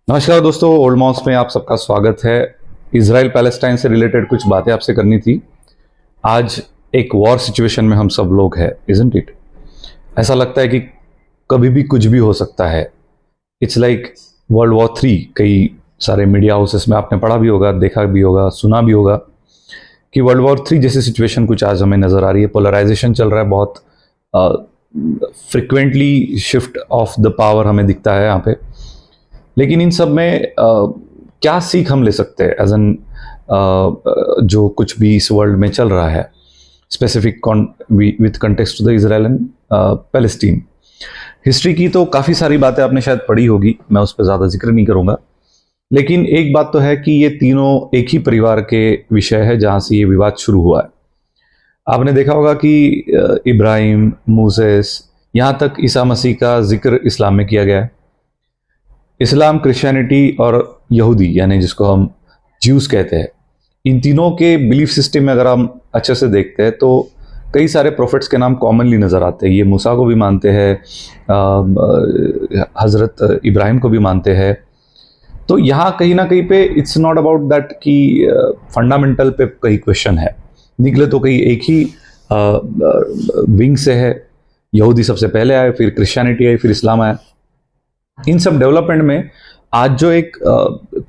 नमस्कार दोस्तों, old mouse में आप सबका स्वागत है। इजराइल पैलेस्टाइन से रिलेटेड कुछ बातें आपसे करनी थी। आज एक वॉर सिचुएशन में हम सब लोग हैं, इजंट इट? ऐसा लगता है कि कभी भी कुछ भी हो सकता है। It's like world war 3। कई सारे मीडिया हाउसेस में आपने पढ़ा भी होगा, देखा भी होगा, सुना भी होगा कि वर्ल्ड वॉर 3 जैसी सिचुएशन कुछ आज हमें नजर आ रही है। पोलराइजेशन चल रहा है, बहुत frequently shift of the power हमें दिखता है यहाँ पे। लेकिन इन सब में क्या सीख हम ले सकते हैं एज एन जो कुछ भी इस वर्ल्ड में चल रहा है, specific with context to the Israel and Palestine. History की तो काफ़ी सारी बातें आपने शायद पढ़ी होगी, मैं उस पर ज़्यादा जिक्र नहीं करूँगा। लेकिन एक बात तो है कि ये तीनों एक ही परिवार के विषय है जहाँ से ये विवाद शुरू हुआ है। आपने देखा होगा कि इब्राहिम, मूसेस, यहाँ तक ईसा मसीह का जिक्र इस्लाम में किया गया है। इस्लाम, क्रिश्चियनिटी और यहूदी यानी जिसको हम ज्यूस कहते हैं, इन तीनों के बिलीफ सिस्टम में अगर हम अच्छे से देखते हैं तो कई सारे प्रोफेट्स के नाम कॉमनली नज़र आते हैं। ये मूसा को भी मानते हैं, हज़रत इब्राहिम को भी मानते हैं। तो यहाँ कहीं ना कहीं पे इट्स नॉट अबाउट दैट कि फंडामेंटल पे कहीं क्वेश्चन है, निकले तो कहीं एक ही विंग से है। यहूदी सबसे पहले आए, फिर क्रिश्चियनिटी आई, फिर इस्लाम आया। इन सब डेवलपमेंट में आज जो एक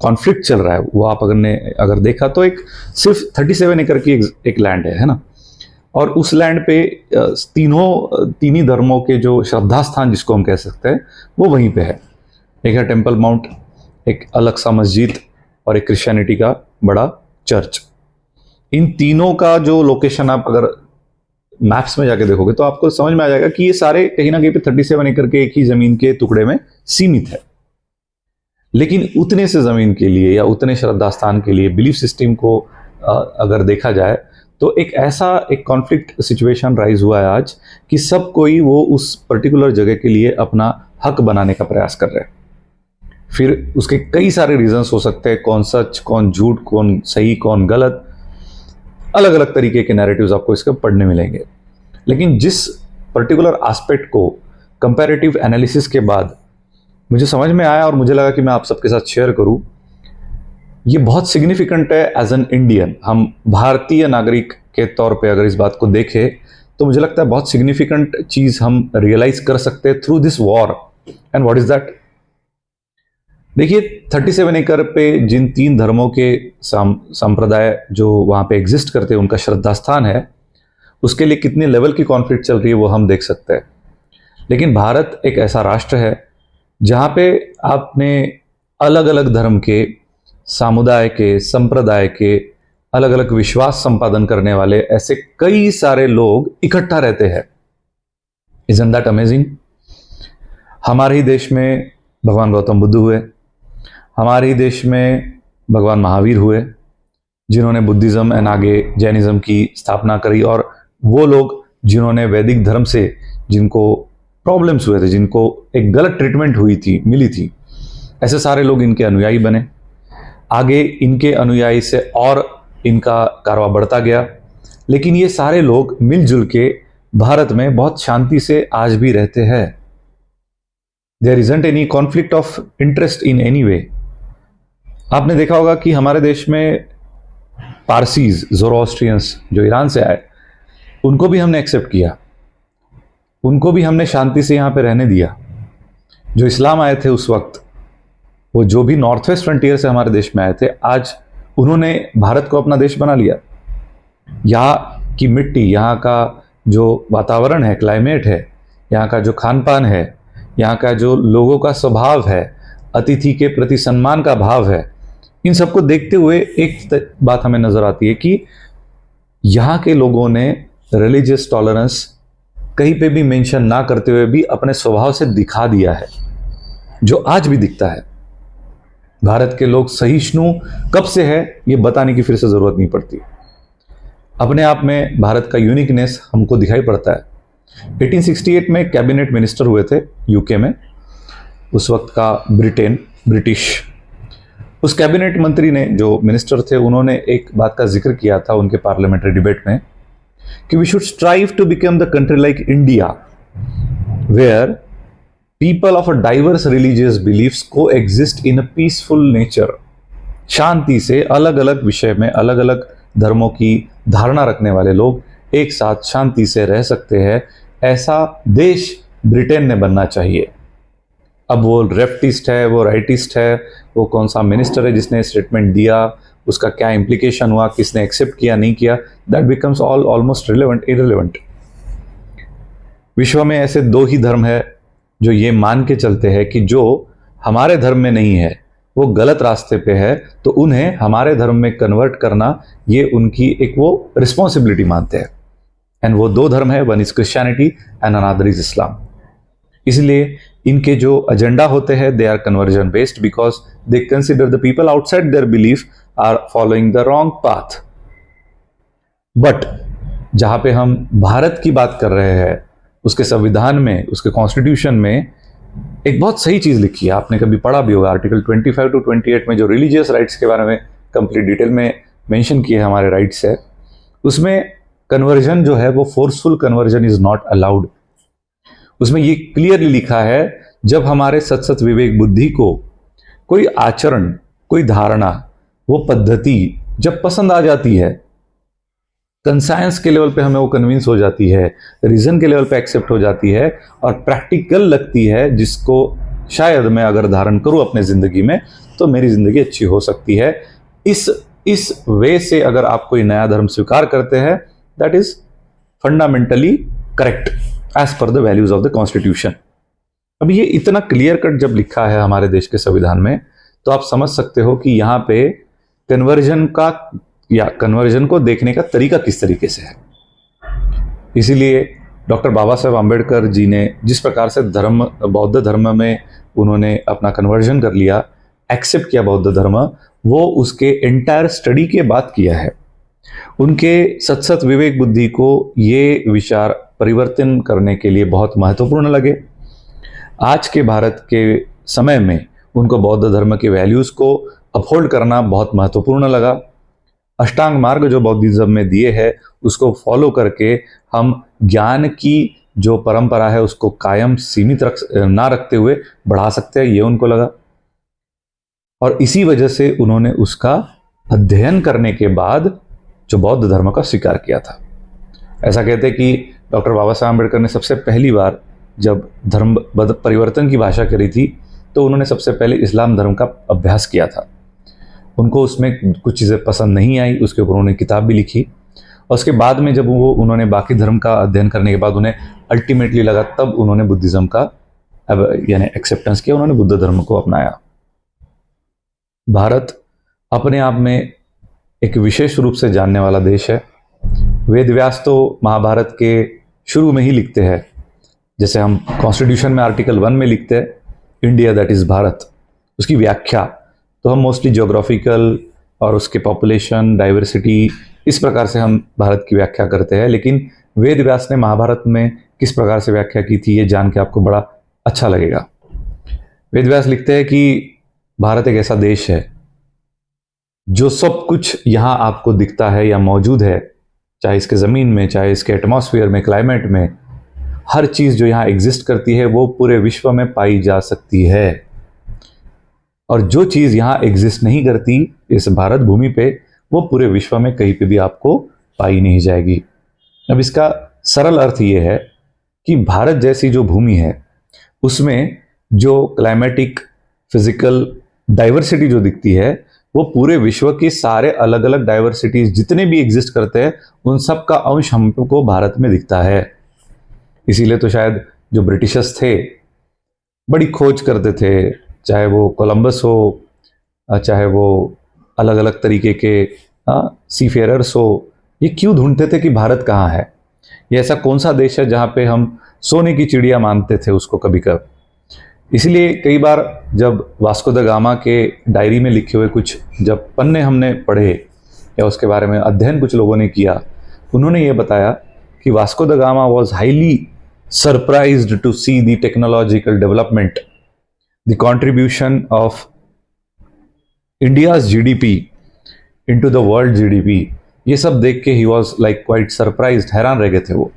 कॉन्फ्लिक्ट चल रहा है वो आप अगर देखा तो एक सिर्फ 37 एकड़ की एक लैंड है ना। और उस लैंड पे तीन ही धर्मों के जो श्रद्धा स्थान जिसको हम कह सकते हैं वो वहीं पे है। एक है टेम्पल माउंट, एक अलग सा मस्जिद और एक क्रिश्चियनिटी का बड़ा चर्च। इन तीनों का जो लोकेशन आप अगर मैप्स में जाके देखोगे तो आपको समझ में आ जाएगा कि ये सारे कहीं ना कहीं पे 37 एकड़ के एक ही जमीन के टुकड़े में सीमित है। लेकिन उतने से जमीन के लिए या उतने श्रद्धा स्थान के लिए बिलीफ सिस्टम को अगर देखा जाए तो एक कॉन्फ्लिक्ट सिचुएशन राइज हुआ है आज कि सब कोई वो उस पर्टिकुलर जगह के लिए अपना हक बनाने का प्रयास कर रहे हैं। फिर उसके कई सारे रीजंस हो सकते हैं, कौन सच, कौन झूठ, कौन सही, कौन गलत, अलग अलग तरीके के नैरेटिव्स आपको इसके पढ़ने मिलेंगे। लेकिन जिस पर्टिकुलर एस्पेक्ट को कंपैरेटिव एनालिसिस के बाद मुझे समझ में आया और मुझे लगा कि मैं आप सबके साथ शेयर करूं, ये बहुत सिग्निफिकेंट है एज एन इंडियन। हम भारतीय नागरिक के तौर पे अगर इस बात को देखें तो मुझे लगता है बहुत सिग्निफिकेंट चीज हम रियलाइज कर सकते हैं through this war. And what is that? देखिए, 37 एकड़ पे जिन तीन धर्मों के संप्रदाय जो वहां पे एग्जिस्ट करते हैं उनका श्रद्धा स्थान है, उसके लिए कितने लेवल की कॉन्फ्लिक्ट चल रही है वो हम देख सकते हैं। लेकिन भारत एक ऐसा राष्ट्र है जहां पे आपने अलग अलग धर्म के, समुदाय के, संप्रदाय के, अलग अलग विश्वास संपादन करने वाले ऐसे कई सारे लोग इकट्ठा रहते हैं। Isn't that amazing? हमारे ही देश में भगवान गौतम बुद्ध हुए, हमारे ही देश में भगवान महावीर हुए जिन्होंने बुद्धिज्म एंड आगे जैनिज्म की स्थापना करी। और वो लोग जिन्होंने वैदिक धर्म से जिनको प्रॉब्लम्स हुए थे, जिनको एक गलत ट्रीटमेंट हुई थी, मिली थी, ऐसे सारे लोग इनके अनुयायी बने। आगे इनके अनुयायी से और इनका कारवा बढ़ता गया। लेकिन ये सारे लोग मिलजुल के भारत में बहुत शांति से आज भी रहते हैं। There isn't any conflict of interest in any way. आपने देखा होगा कि हमारे देश में पारसीज, ज़ोरोस्ट्रियंस जो ईरान से आए, उनको भी हमने एक्सेप्ट किया, उनको भी हमने शांति से यहाँ पे रहने दिया। जो इस्लाम आए थे उस वक्त, वो जो भी नॉर्थ वेस्ट फ्रंटियर से हमारे देश में आए थे, आज उन्होंने भारत को अपना देश बना लिया। यहाँ की मिट्टी, यहाँ का जो वातावरण है, क्लाइमेट है, यहाँ का जो खान पान है, यहाँ का जो लोगों का स्वभाव है, अतिथि के प्रति सम्मान का भाव है, इन सबको देखते हुए एक बात हमें नजर आती है कि यहाँ के लोगों ने रिलीजियस टॉलरेंस कहीं पे भी मेंशन ना करते हुए भी अपने स्वभाव से दिखा दिया है, जो आज भी दिखता है। भारत के लोग सहिष्णु कब से है ये बताने की फिर से जरूरत नहीं पड़ती। अपने आप में भारत का यूनिकनेस हमको दिखाई पड़ता है। 1868 में कैबिनेट मिनिस्टर हुए थे यूके में, उस वक्त का ब्रिटिश। उस कैबिनेट मंत्री ने, जो मिनिस्टर थे, उन्होंने एक बात का जिक्र किया था उनके पार्लियामेंट्री डिबेट में कि we should strive to become the country like India where people of a diverse religious beliefs coexist in a peaceful nature. शांति से अलग अलग विषय में अलग अलग धर्मों की धारणा रखने वाले लोग एक साथ शांति से रह सकते हैं, ऐसा देश ब्रिटेन ने बनना चाहिए। अब वो लेफ्टिस्ट है, वो राइटिस्ट है, वो कौन सा मिनिस्टर है जिसने स्टेटमेंट दिया, उसका क्या इम्प्लीकेशन हुआ, किसने एक्सेप्ट किया नहीं किया, that becomes almost relevant irrelevant. विश्व में ऐसे दो ही धर्म है जो ये मान के चलते हैं कि जो हमारे धर्म में नहीं है वो गलत रास्ते पे है, तो उन्हें हमारे धर्म में कन्वर्ट करना ये उनकी एक वो रिस्पॉन्सिबिलिटी मानते हैं। एंड वो दो धर्म है, one is Christianity and another is Islam. इसलिए इनके जो एजेंडा होते हैं they are conversion based, because they consider the people outside their belief are following the wrong path. But जहां पे हम भारत की बात कर रहे हैं, उसके संविधान में, उसके कॉन्स्टिट्यूशन में एक बहुत सही चीज लिखी है, आपने कभी पढ़ा भी होगा, आर्टिकल 25 to 28 में जो रिलीजियस राइट्स के बारे में कंप्लीट डिटेल में मेंशन किए हमारे राइट्स है, उसमें कन्वर्जन जो है वो forceful conversion is not allowed. उसमें ये क्लियरली लिखा है, जब हमारे सत विवेक बुद्धि को कोई आचरण, कोई धारणा, वो पद्धति जब पसंद आ जाती है, कंसाइंस के लेवल पे हमें वो कन्विंस हो जाती है, रीजन के लेवल पे एक्सेप्ट हो जाती है और प्रैक्टिकल लगती है, जिसको शायद मैं अगर धारण करूं अपने जिंदगी में तो मेरी जिंदगी अच्छी हो सकती है, इस वे से अगर आप कोई नया धर्म स्वीकार करते हैं, that is fundamentally correct as per the values of the constitution. अब ये इतना क्लियर कट जब लिखा है हमारे देश के संविधान में, तो आप समझ सकते हो कि यहाँ पे कन्वर्जन का या कन्वर्जन को देखने का तरीका किस तरीके से है। इसीलिए डॉक्टर बाबा साहेब आम्बेडकर जी ने जिस प्रकार से धर्म, बौद्ध धर्म में उन्होंने अपना कन्वर्जन कर लिया, एक्सेप्ट किया बौद्ध धर्म, वो उसके एंटायर स्टडी के बाद किया है। उनके सत विवेक बुद्धि को ये विचार परिवर्तन करने के लिए बहुत महत्वपूर्ण लगे। आज के भारत के समय में उनको बौद्ध धर्म के वैल्यूज को अपहोल्ड करना बहुत महत्वपूर्ण लगा। अष्टांग मार्ग जो बौद्धिज्म में दिए है, उसको फॉलो करके हम ज्ञान की जो परंपरा है उसको कायम सीमित ना रखते हुए बढ़ा सकते हैं, ये उनको लगा। और इसी वजह से उन्होंने उसका अध्ययन करने के बाद जो बौद्ध धर्म का स्वीकार किया था। ऐसा कहते हैं कि डॉक्टर बाबा साहब आम्बेडकर ने सबसे पहली बार जब धर्म परिवर्तन की भाषा करी थी, तो उन्होंने सबसे पहले इस्लाम धर्म का अभ्यास किया था। उनको उसमें कुछ चीज़ें पसंद नहीं आई, उसके ऊपर उन्होंने किताब भी लिखी, और उसके बाद में जब उन्होंने बाकी धर्म का अध्ययन करने के बाद उन्हें अल्टीमेटली लगा, तब उन्होंने बुद्धिज्म का यानी एक्सेप्टेंस किया, उन्होंने बुद्ध धर्म को अपनाया। भारत अपने आप में एक विशेष रूप से जानने वाला देश है। वेद व्यास तो महाभारत के शुरू में ही लिखते हैं, जैसे हम कॉन्स्टिट्यूशन में आर्टिकल 1 में लिखते हैं इंडिया दैट इज भारत, उसकी व्याख्या तो हम मोस्टली ज्योग्राफिकल और उसके पॉपुलेशन डाइवर्सिटी इस प्रकार से हम भारत की व्याख्या करते हैं। लेकिन वेद व्यास ने महाभारत में किस प्रकार से व्याख्या की थी, ये जान के आपको बड़ा अच्छा लगेगा। वेद व्यास लिखते हैं कि भारत एक ऐसा देश है जो सब कुछ यहाँ आपको दिखता है या मौजूद है, चाहे इसके ज़मीन में, चाहे इसके एटमॉस्फेयर में, क्लाइमेट में, हर चीज़ जो यहाँ एग्जिस्ट करती है वो पूरे विश्व में पाई जा सकती है। और जो चीज़ यहाँ एग्जिस्ट नहीं करती इस भारत भूमि पे, वो पूरे विश्व में कहीं पे भी आपको पाई नहीं जाएगी। अब इसका सरल अर्थ ये है कि भारत जैसी जो भूमि है उसमें जो क्लाइमेटिक फिजिकल डाइवर्सिटी जो दिखती है, वो पूरे विश्व की सारे अलग अलग डाइवर्सिटीज जितने भी एग्जिस्ट करते हैं उन सब का अंश हमको भारत में दिखता है। इसीलिए तो शायद जो ब्रिटिशर्स थे बड़ी खोज करते थे, चाहे वो कोलंबस हो, चाहे वो अलग अलग तरीके के सीफेरर्स हो, ये क्यों ढूंढते थे कि भारत कहाँ है, ये ऐसा कौन सा देश है जहाँ पे हम सोने की चिड़िया मानते थे उसको कभी कब। इसलिए कई बार जब वास्को द गामा के डायरी में लिखे हुए कुछ जब पन्ने हमने पढ़े या उसके बारे में अध्ययन कुछ लोगों ने किया, उन्होंने ये बताया कि Vasco da Gama was highly surprised to see the technological development, the contribution of India's GDP into the world GDP. ये सब देख के ही वॉज लाइक क्वाइट सरप्राइज्ड, हैरान रह गए थे वो।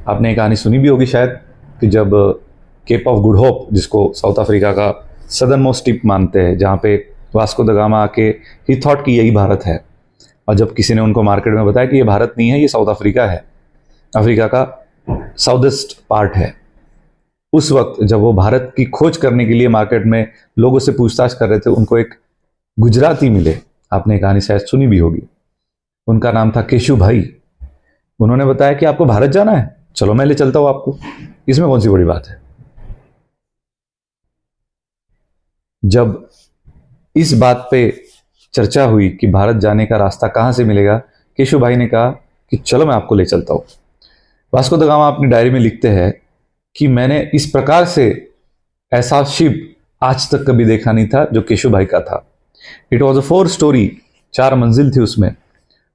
आपने एक कहानी सुनी भी होगी शायद कि जब केप ऑफ गुड होप, जिसको साउथ अफ्रीका का सदर्न मोस्ट टिप मानते हैं, जहाँ पे वास्को द गामा आके ही थॉट कि यही भारत है, और जब किसी ने उनको मार्केट में बताया कि ये भारत नहीं है, ये साउथ अफ्रीका है, अफ्रीका का साउथेस्ट पार्ट है, उस वक्त जब वो भारत की खोज करने के लिए मार्केट में लोगों से पूछताछ कर रहे थे, उनको एक गुजराती मिले, आपने कहानी शायद सुनी भी होगी, उनका नाम था केशु भाई। उन्होंने बताया कि आपको भारत जाना है, चलो मैं ले चलता हूं आपको, इसमें कौन सी बड़ी बात है। जब इस बात पे चर्चा हुई कि भारत जाने का रास्ता कहां से मिलेगा, केशु भाई ने कहा कि चलो मैं आपको ले चलता हूं। वास्को द गामा अपनी डायरी में लिखते हैं कि मैंने इस प्रकार से ऐसा शिप आज तक कभी देखा नहीं था जो केशु भाई का था। इट वॉज अ 4 स्टोरी, 4 मंजिल थी उसमें,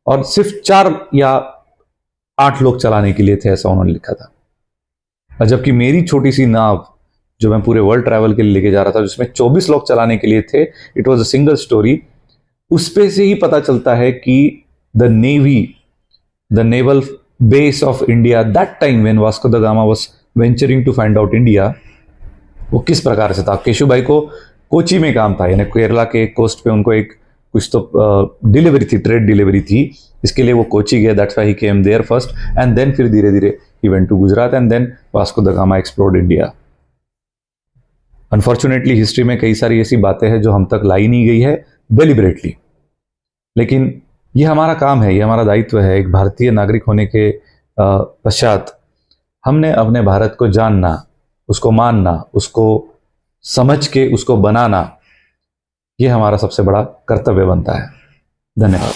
और सिर्फ 4 या 8 लोग चलाने के लिए थे, ऐसा उन्होंने लिखा था। और जबकि मेरी छोटी सी नाव जो मैं पूरे वर्ल्ड ट्रैवल के लिए लेके जा रहा था, जिसमें 24 लोग चलाने के लिए थे, it was a single story. उस पे से ही पता चलता है कि the naval base of India that time when Vasco da Gama was venturing to find out India, वो किस प्रकार से था। केशु भाई को कोची में काम था, यानी केरला के कोस्ट पे उनको एक कुछ तो डिलीवरी थी, ट्रेड डिलीवरी थी, इसके लिए वो कोची गए, that's why he came there first, and then फिर धीरे धीरे he went to Gujarat, and then Vasco da Gama explored India. Unfortunately history में कई सारी ऐसी बातें हैं जो हम तक लाई नहीं गई है डेलिबरेटली, लेकिन ये हमारा काम है, ये हमारा दायित्व है। एक भारतीय नागरिक होने के पश्चात हमने अपने भारत को जानना, उसको मानना, उसको समझ के उसको बनाना, ये हमारा सबसे बड़ा कर्तव्य बनता है। धन्यवाद।